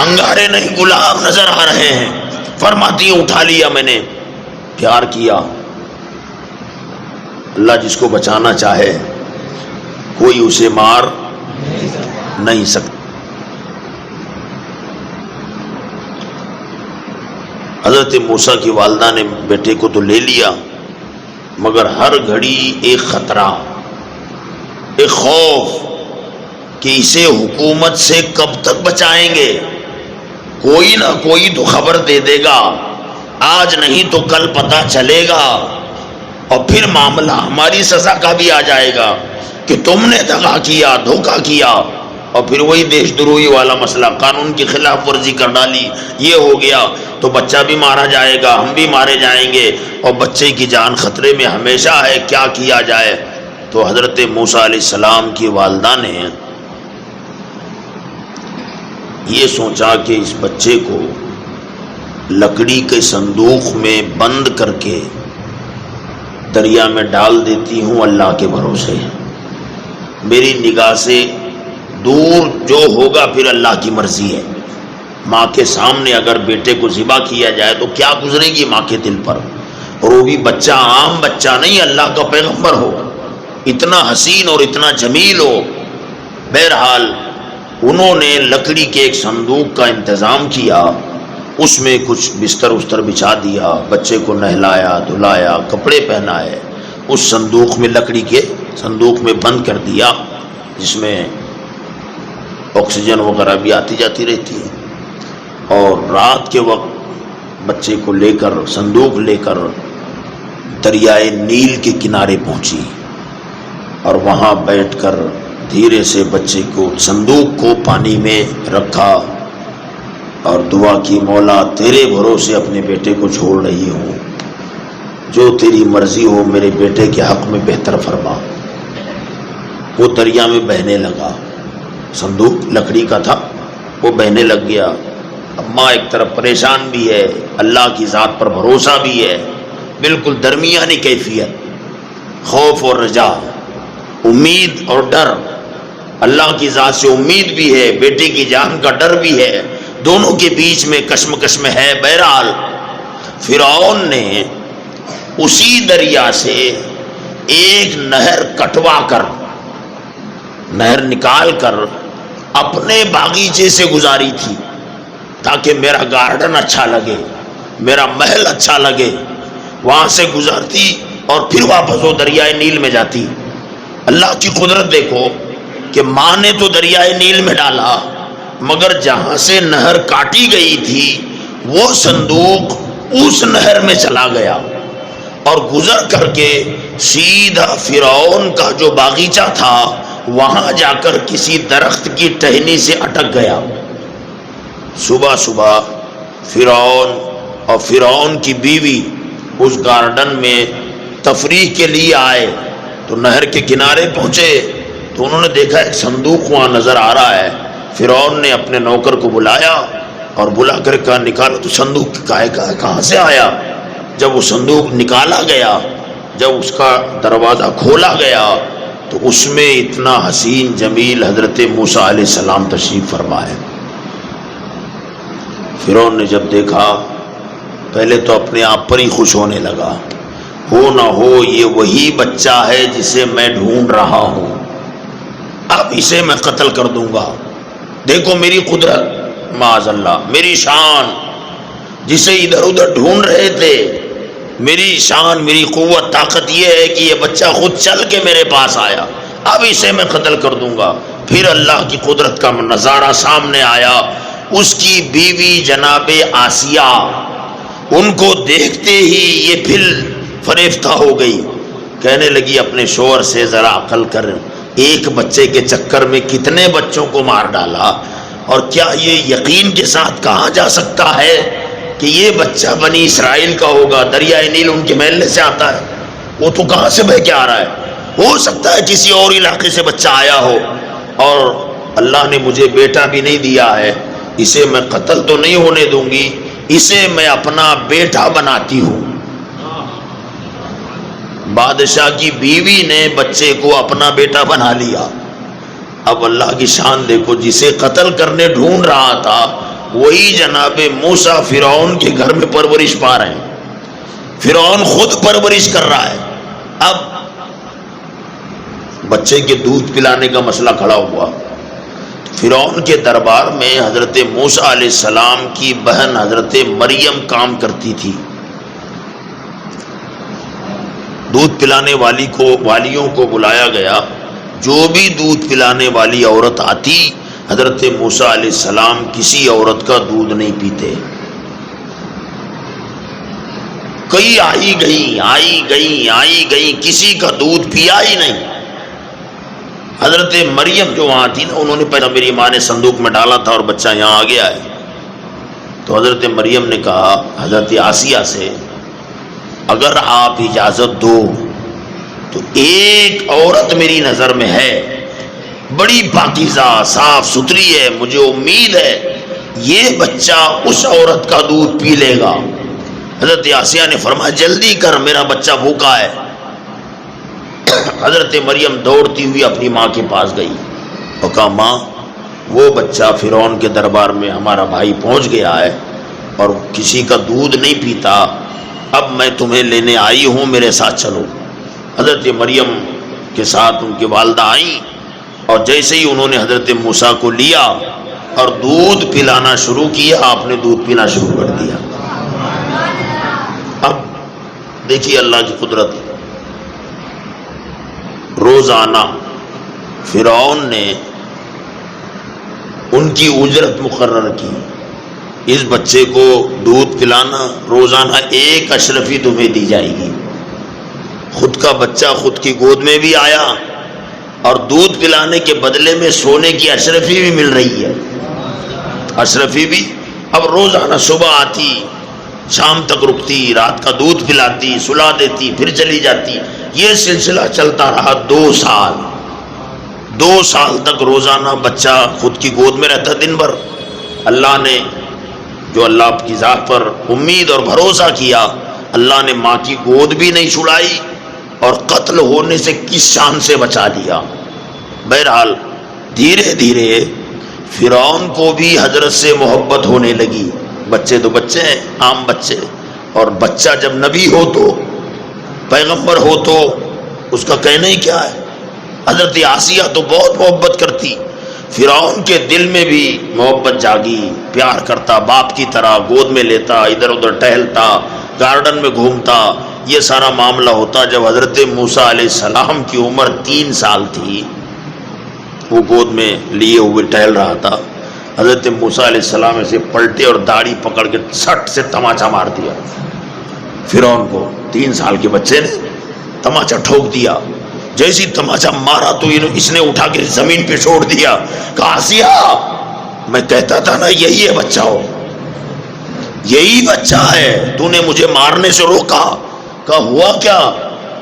انگارے نہیں گلاب نظر آ رہے ہیں. فرماتی ہے اٹھا لیا میں نے, پیار کیا. اللہ جس کو بچانا چاہے کوئی اسے مار نہیں سکتا. حضرت موسیٰ کی والدہ نے بیٹے کو تو لے لیا, مگر ہر گھڑی ایک خطرہ, ایک خوف کہ اسے حکومت سے کب تک بچائیں گے. کوئی نہ کوئی تو خبر دے دے گا, آج نہیں تو کل پتہ چلے گا اور پھر معاملہ ہماری سزا کا بھی آ جائے گا کہ تم نے دغا کیا, دھوکہ کیا, اور پھر وہی دیش دروہی والا مسئلہ, قانون کی خلاف ورزی کر ڈالی, یہ ہو گیا تو بچہ بھی مارا جائے گا, ہم بھی مارے جائیں گے اور بچے کی جان خطرے میں ہمیشہ ہے, کیا کیا جائے. تو حضرت موسیٰ علیہ السلام کی والدہ نے یہ سوچا کہ اس بچے کو لکڑی کے صندوق میں بند کر کے دریا میں ڈال دیتی ہوں, اللہ کے بھروسے میری نگاہ سے دور جو ہوگا پھر اللہ کی مرضی ہے. ماں کے سامنے اگر بیٹے کو ذبح کیا جائے تو کیا گزرے گی ماں کے دل پر, اور وہ بھی بچہ عام بچہ نہیں, اللہ کا پیغمبر ہو, اتنا حسین اور اتنا جمیل ہو. بہرحال انہوں نے لکڑی کے ایک صندوق کا انتظام کیا, اس میں کچھ بستر استر بچھا دیا, بچے کو نہلایا دھلایا, کپڑے پہنائے, اس صندوق میں لکڑی کے صندوق میں بند کر دیا, جس میں آکسیجن وغیرہ بھی آتی جاتی رہتی ہے. اور رات کے وقت بچے کو لے کر, صندوق لے کر دریائے نیل کے کنارے پہنچی اور وہاں بیٹھ کر دھیرے سے بچے کو, صندوق کو پانی میں رکھا اور دعا کی, مولا تیرے بھروسے اپنے بیٹے کو چھوڑ رہی ہوں, جو تیری مرضی ہو میرے بیٹے کے حق میں بہتر فرما. وہ دریا میں بہنے لگا, صندوق لکڑی کا تھا, وہ بہنے لگ گیا. اب ماں ایک طرف پریشان بھی ہے, اللہ کی ذات پر بھروسہ بھی ہے, بالکل درمیانی کیفیت, خوف اور رجا, امید اور ڈر. اللہ کی ذات سے امید بھی ہے, بیٹے کی جان کا ڈر بھی ہے, دونوں کے بیچ میں کشمکش میں ہے. بہرحال فرعون نے اسی دریا سے ایک نہر کٹوا کر، نہر نکال کر اپنے باغیچے سے گزاری تھی تاکہ میرا گارڈن اچھا لگے، میرا محل اچھا لگے، وہاں سے گزرتی اور پھر واپس وہ دریائے نیل میں جاتی۔ اللہ کی قدرت دیکھو کہ ماں نے تو دریائے نیل میں ڈالا، مگر جہاں سے نہر کاٹی گئی تھی وہ صندوق اس نہر میں چلا گیا اور گزر کر کے سیدھا فرعون کا جو باغیچہ تھا وہاں جا کر کسی درخت کی ٹہنی سے اٹک گیا۔ صبح صبح فرعون اور فرعون کی بیوی اس گارڈن میں تفریح کے لیے آئے تو نہر کے کنارے پہنچے تو انہوں نے دیکھا ایک صندوق وہاں نظر آ رہا ہے۔ فرعون نے اپنے نوکر کو بلایا اور بلا کر کہا نکالو تو صندوق کہاں سے آیا؟ جب وہ صندوق نکالا گیا، جب اس کا دروازہ کھولا گیا تو اس میں اتنا حسین جمیل حضرت موسیٰ علیہ السلام تشریف فرما ہے۔ فرعون نے جب دیکھا پہلے تو اپنے آپ پر ہی خوش ہونے لگا، ہو نہ ہو یہ وہی بچہ ہے جسے میں ڈھونڈ رہا ہوں، اب اسے میں قتل کر دوں گا۔ دیکھو میری قدرت، معاذ اللہ، میری شان، جسے ادھر ادھر ڈھونڈ رہے تھے، میری شان، میری قوت، طاقت یہ ہے کہ یہ بچہ خود چل کے میرے پاس آیا، اب اسے میں قتل کر دوں گا۔ پھر اللہ کی قدرت کا نظارہ سامنے آیا، اس کی بیوی جناب آسیہ، ان کو دیکھتے ہی یہ پھر فریفتہ ہو گئی، کہنے لگی اپنے شوہر سے ذرا عقل کر، ایک بچے کے چکر میں کتنے بچوں کو مار ڈالا، اور کیا یہ یقین کے ساتھ کہا جا سکتا ہے کہ یہ بچہ بنی اسرائیل کا ہوگا؟ دریائے نیل ان کے محلے سے آتا ہے، وہ تو کہاں سے بہہ کے آ رہا ہے؟ ہو سکتا ہے کسی اور علاقے سے بچہ آیا ہو، اور اللہ نے مجھے بیٹا بھی نہیں دیا ہے، اسے میں قتل تو نہیں ہونے دوں گی، اسے میں اپنا بیٹا بناتی ہوں۔ بادشاہ کی بیوی نے بچے کو اپنا بیٹا بنا لیا۔ اب اللہ کی شان دیکھو، جسے قتل کرنے ڈھونڈ رہا تھا وہی جناب موسیٰ فرعون کے گھر میں پرورش پا رہے ہیں، فرعون خود پرورش کر رہا ہے۔ اب بچے کے دودھ پلانے کا مسئلہ کھڑا ہوا، فرعون کے دربار میں حضرت موسیٰ علیہ السلام کی بہن حضرت مریم کام کرتی تھی۔ دودھ پلانے والیوں کو بلایا گیا، جو بھی دودھ پلانے والی عورت آتی حضرت موسیٰ علیہ السلام کسی عورت کا دودھ نہیں پیتے۔ کئی آئی گئی کسی کا دودھ پیا ہی نہیں۔ حضرت مریم جو وہاں تھی نا، انہوں نے پہلے میری ماں نے صندوق میں ڈالا تھا اور بچہ یہاں آ گیا ہے، تو حضرت مریم نے کہا حضرت آسیہ سے اگر آپ اجازت دو تو ایک عورت میری نظر میں ہے، بڑی پاکیزہ صاف ستھری ہے، مجھے امید ہے یہ بچہ اس عورت کا دودھ پی لے گا۔ حضرت آسیہ نے فرمایا جلدی کر، میرا بچہ بھوکا ہے۔ حضرت مریم دوڑتی ہوئی اپنی ماں کے پاس گئی اور کہا ماں، وہ بچہ فرعون کے دربار میں ہمارا بھائی پہنچ گیا ہے اور کسی کا دودھ نہیں پیتا، اب میں تمہیں لینے آئی ہوں، میرے ساتھ چلو۔ حضرت مریم کے ساتھ ان کی والدہ آئیں اور جیسے ہی انہوں نے حضرت موسیٰ کو لیا اور دودھ پلانا شروع کیا، آپ نے دودھ پینا شروع کر دیا۔ اب دیکھیے اللہ کی قدرت، روزانہ فرعون نے ان کی اجرت مقرر کی، اس بچے کو دودھ پلانا روزانہ 1 اشرفی تمہیں دی جائے گی۔ خود کا بچہ خود کی گود میں بھی آیا اور دودھ پلانے کے بدلے میں سونے کی اشرفی بھی مل رہی ہے، اشرفی بھی۔ اب روزانہ صبح آتی، شام تک رکتی، رات کا دودھ پلاتی، سلا دیتی، پھر چلی جاتی۔ یہ سلسلہ چلتا رہا 2 سال۔ 2 سال تک روزانہ بچہ خود کی گود میں رہتا دن بھر۔ اللہ نے جو اللہ کی ذات پر امید اور بھروسہ کیا، اللہ نے ماں کی گود بھی نہیں چھڑائی اور قتل ہونے سے کس شان سے بچا دیا۔ بہرحال دھیرے دھیرے فرعون کو بھی حضرت سے محبت ہونے لگی، بچے تو بچے ہیں، عام بچے، اور بچہ جب نبی ہو تو پیغمبر ہو تو اس کا کہنا ہی کیا ہے. حضرت آسیہ تو بہت محبت کرتی. فرعون کے دل میں بھی محبت جاگی, پیار کرتا, باپ کی طرح گود میں لیتا, ادھر ادھر ٹہلتا, گارڈن میں گھومتا. یہ سارا معاملہ ہوتا جب حضرت موسیٰ علیہ السلام کی عمر 3 سال تھی. وہ گود میں لیے ہوئے ٹہل رہا تھا. حضرت موسیٰ علیہ السلام ایسے پلٹے اور داڑھی پکڑ کے سٹ سے تماچا مار دیا فرعون کو. 3 سال کے بچے نے تماچا ٹھوک دیا. جیسی تماچا مارا تو اس نے اٹھا کے زمین پہ چھوڑ دیا. کہا آسیہ میں کہتا تھا نا یہی ہے بچہ ہو, یہی بچہ ہے, تو نے مجھے مارنے سے روکا. کہا ہوا کیا؟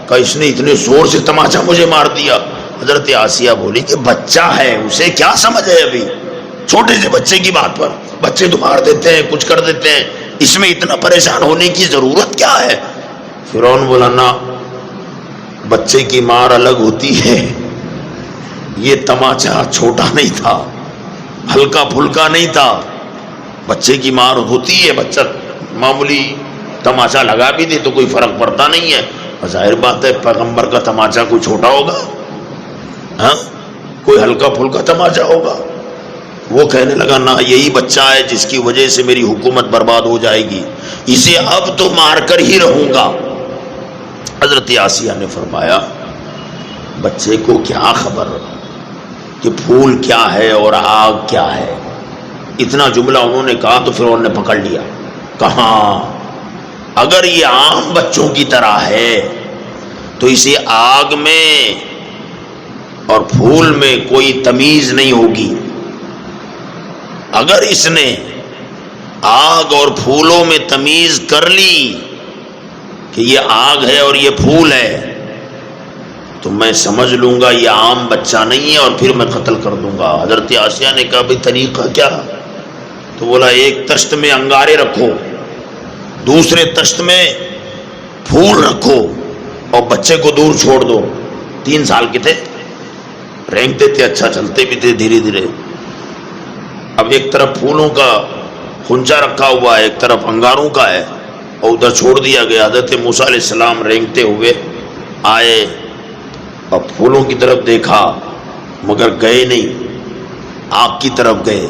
کہا اس نے اتنے زور سے تماچا مجھے مار دیا. حضرت آسیہ بولی کہ بچہ ہے, اسے کیا سمجھ ہے ابھی, چھوٹے سے بچے کی بات پر بچے تو مار دیتے ہیں, کچھ کر دیتے ہیں, اس میں اتنا پریشان ہونے کی ضرورت کیا ہے؟ فرعون بولا نا بچے کی مار الگ ہوتی ہے, یہ تماچا چھوٹا نہیں تھا, ہلکا پھلکا نہیں تھا. بچے کی مار ہوتی ہے, بچہ معمولی تماچا لگا بھی دے تو کوئی فرق پڑتا نہیں ہے. ظاہر بات ہے پیغمبر کا تماچا کوئی چھوٹا ہوگا, ہاں کوئی ہلکا پھلکا تماچا ہوگا. وہ کہنے لگا نا یہی بچہ ہے جس کی وجہ سے میری حکومت برباد ہو جائے گی, اسے اب تو مار کر ہی رہوں گا. حضرت آسیہ نے فرمایا بچے کو کیا خبر کہ پھول کیا ہے اور آگ کیا ہے. اتنا جملہ انہوں نے کہا تو پھر انہوں نے پکڑ لیا. کہاں اگر یہ عام بچوں کی طرح ہے تو اسے آگ میں اور پھول میں کوئی تمیز نہیں ہوگی. اگر اس نے آگ اور پھولوں میں تمیز کر لی کہ یہ آگ ہے اور یہ پھول ہے تو میں سمجھ لوں گا یہ عام بچہ نہیں ہے اور پھر میں قتل کر دوں گا. حضرت آسیہ نے کہا بھئی طریقہ کیا؟ تو بولا ایک تشت میں انگارے رکھو, دوسرے تشت میں پھول رکھو اور بچے کو دور چھوڑ دو. 3 سال کے تھے, رینگتے تھے, اچھا چلتے بھی تھے دھیرے دھیرے. اب ایک طرف پھولوں کا خنچا رکھا ہوا ہے, ایک طرف انگاروں کا ہے, اور ادھر چھوڑ دیا گیا. حضرت موسیٰ علیہ السلام رینگتے ہوئے آئے اور پھولوں کی طرف دیکھا مگر گئے نہیں, آگ کی طرف گئے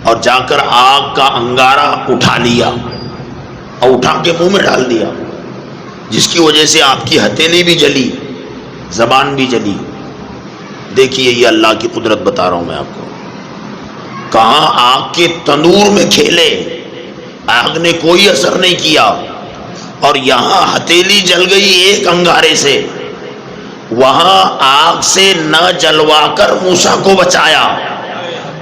اور جا کر آگ کا انگارہ اٹھا لیا اور اٹھا کے منہ میں ڈال دیا, جس کی وجہ سے آپ کی ہتھیلی بھی جلی, زبان بھی جلی. دیکھیے یہ اللہ کی قدرت بتا رہا ہوں میں آپ کو. کہاں آگ کے تندور میں کھیلے, آگ نے کوئی اثر نہیں کیا, اور یہاں ہتھیلی جل گئی ایک انگارے سے, وہاں آگ سے نہ جلوا کر موسیٰ کو بچایا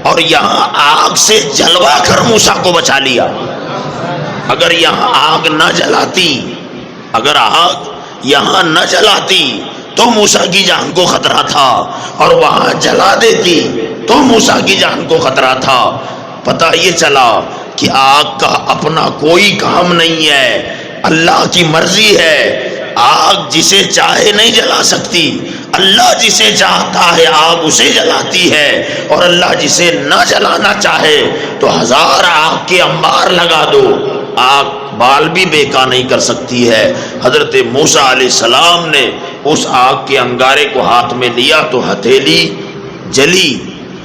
اور یہاں آگ سے جلوا کر موسیٰ کو بچا لیا. اگر یہاں آگ نہ جلاتی, اگر آگ یہاں نہ جلاتی تو موسیٰ کی جان کو خطرہ تھا, اور وہاں جلا دیتی تو موسیٰ کی جان کو خطرہ تھا. پتہ یہ چلا کہ آگ کا اپنا کوئی کام نہیں ہے, اللہ کی مرضی ہے. آگ جسے چاہے نہیں جلا سکتی, اللہ جسے چاہتا ہے آگ اسے جلاتی ہے, اور اللہ جسے نہ جلانا چاہے تو 1000 آگ کے انبار لگا دو, آگ بال بھی بیکار نہیں کر سکتی ہے. حضرت موسیٰ علیہ السلام نے اس آگ کے انگارے کو ہاتھ میں لیا تو ہتھیلی جلی.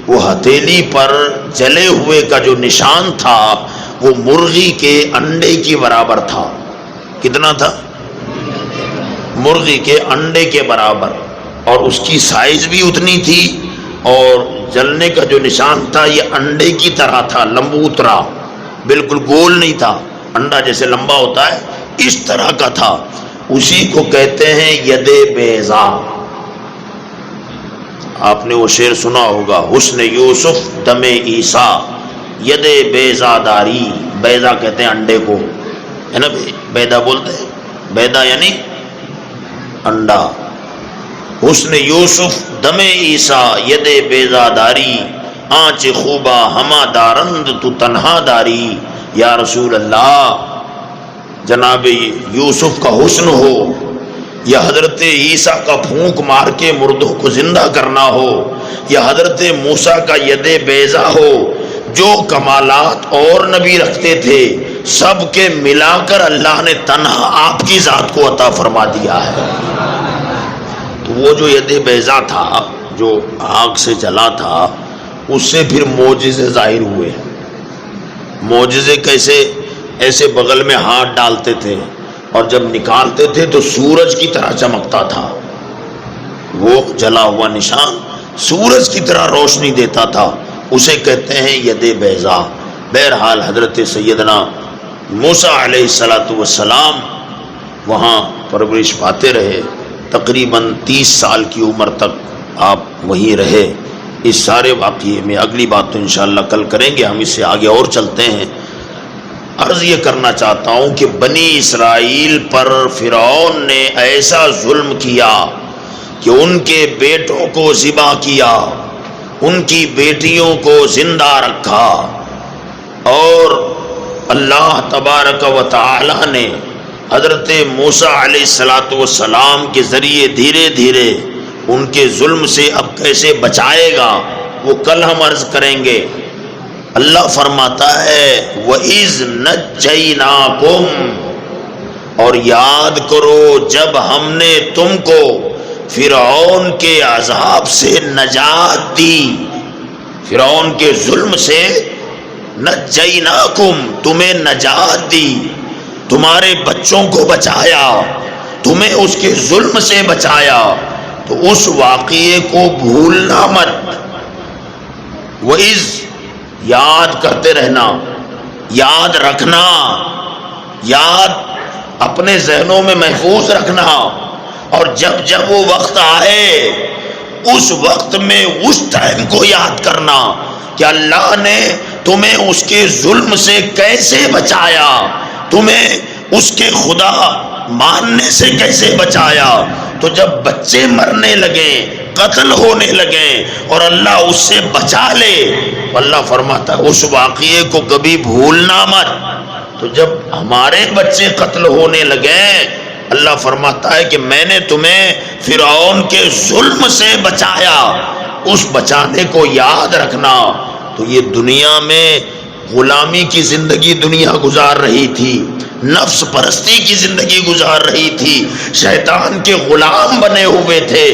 وہ ہتھیلی پر جلے ہوئے کا جو نشان تھا وہ مرغی کے انڈے کی برابر تھا. کتنا تھا؟ مرغی کے انڈے کے برابر, اور اس کی سائز بھی اتنی تھی, اور جلنے کا جو نشان تھا یہ انڈے کی طرح تھا, لمبوترا, بالکل گول نہیں تھا, انڈا جیسے لمبا ہوتا ہے اس طرح کا تھا. اسی کو کہتے ہیں ید بیضا. آپ نے وہ شعر سنا ہوگا, حسن یوسف دم عیسیٰ ید بیضا داری. بیضا کہتے ہیں انڈے کو, ہے نا, بیدا بولتے ہیں, بیدا یعنی انڈا. حسن یوسف دم عیسیٰ ید بیضا داری, آنچ خوبا ہما دارند تو تنہا داری. یا رسول اللہ, جناب یوسف کا حسن ہو یا حضرت عیسیٰ کا پھونک مار کے مردوں کو زندہ کرنا ہو, یا حضرت موسیٰ کا ید بیضا ہو, جو کمالات اور نبی رکھتے تھے سب کے ملا کر اللہ نے تنہا آپ کی ذات کو عطا فرما دیا ہے۔ تو وہ جو ید بیضا تھا، جو آگ سے جلا تھا، اس سے پھر معجزے ظاہر ہوئے۔ معجزے کیسے؟ ایسے بغل میں ہاتھ ڈالتے تھے اور جب نکالتے تھے تو سورج کی طرح چمکتا تھا، وہ جلا ہوا نشان سورج کی طرح روشنی دیتا تھا، اسے کہتے ہیں ید بیضا۔ بہرحال حضرت سیدنا موسیٰ علیہ السلام وہاں پرورش پاتے رہے، تقریباً 30 سال کی عمر تک آپ وہیں رہے۔ اس سارے واقعے میں اگلی بات تو انشاءاللہ کل کریں گے، ہم اس سے آگے اور چلتے ہیں۔ عرض یہ کرنا چاہتا ہوں کہ بنی اسرائیل پر فرعون نے ایسا ظلم کیا کہ ان کے بیٹوں کو ذبح کیا، ان کی بیٹیوں کو زندہ رکھا، اور اللہ تبارک و تعالی نے حضرت موسیٰ علیہ السلام کے ذریعے دھیرے دھیرے ان کے ظلم سے اب کیسے بچائے گا وہ کل ہم عرض کریں گے۔ اللہ فرماتا ہے وَإِذْ نَجَّيْنَاكُمْ، اور یاد کرو جب ہم نے تم کو فرعون کے عذاب سے نجات دی، فرعون کے ظلم سے نجیناکم، تمہیں نجات دی، تمہارے بچوں کو بچایا، تمہیں اس کے ظلم سے بچایا، تو اس واقعے کو بھولنا مت۔ وَإِذْ، یاد کرتے رہنا، یاد رکھنا، یاد اپنے ذہنوں میں محفوظ رکھنا، اور جب جب وہ وقت آئے اس وقت میں اس ٹائم کو یاد کرنا کہ اللہ نے تمہیں اس کے ظلم سے کیسے بچایا، تمہیں اس کے خدا ماننے سے کیسے بچایا۔ تو جب بچے مرنے لگے، قتل ہونے لگے اور اللہ اس سے بچا لے، اللہ فرماتا ہے اس واقعے کو کبھی بھولنا مت۔ تو جب ہمارے بچے قتل ہونے لگے، اللہ فرماتا ہے کہ میں نے تمہیں فرعون کے ظلم سے بچایا، اس بچانے کو یاد رکھنا۔ تو یہ دنیا میں غلامی کی زندگی دنیا گزار رہی تھی، نفس پرستی کی زندگی گزار رہی تھی، شیطان کے غلام بنے ہوئے تھے۔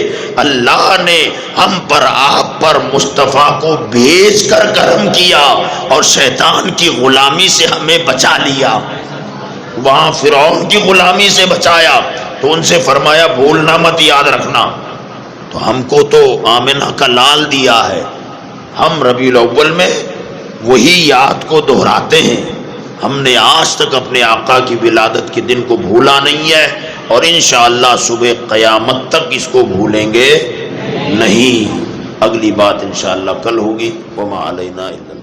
اللہ نے ہم پر، آپ پر مصطفیٰ کو بھیج کر کرم کیا اور شیطان کی غلامی سے ہمیں بچا لیا، وہاں فرعون کی غلامی سے بچایا، تو ان سے فرمایا بھولنا مت، یاد رکھنا۔ تو ہم کو تو آمنہ کا لال دیا ہے، ہم ربیع الاول میں وہی یاد کو دہراتے ہیں۔ ہم نے آج تک اپنے آقا کی ولادت کے دن کو بھولا نہیں ہے، اور انشاءاللہ صبح قیامت تک اس کو بھولیں گے نہیں۔ اگلی بات انشاءاللہ کل ہوگی۔ وما علینا الا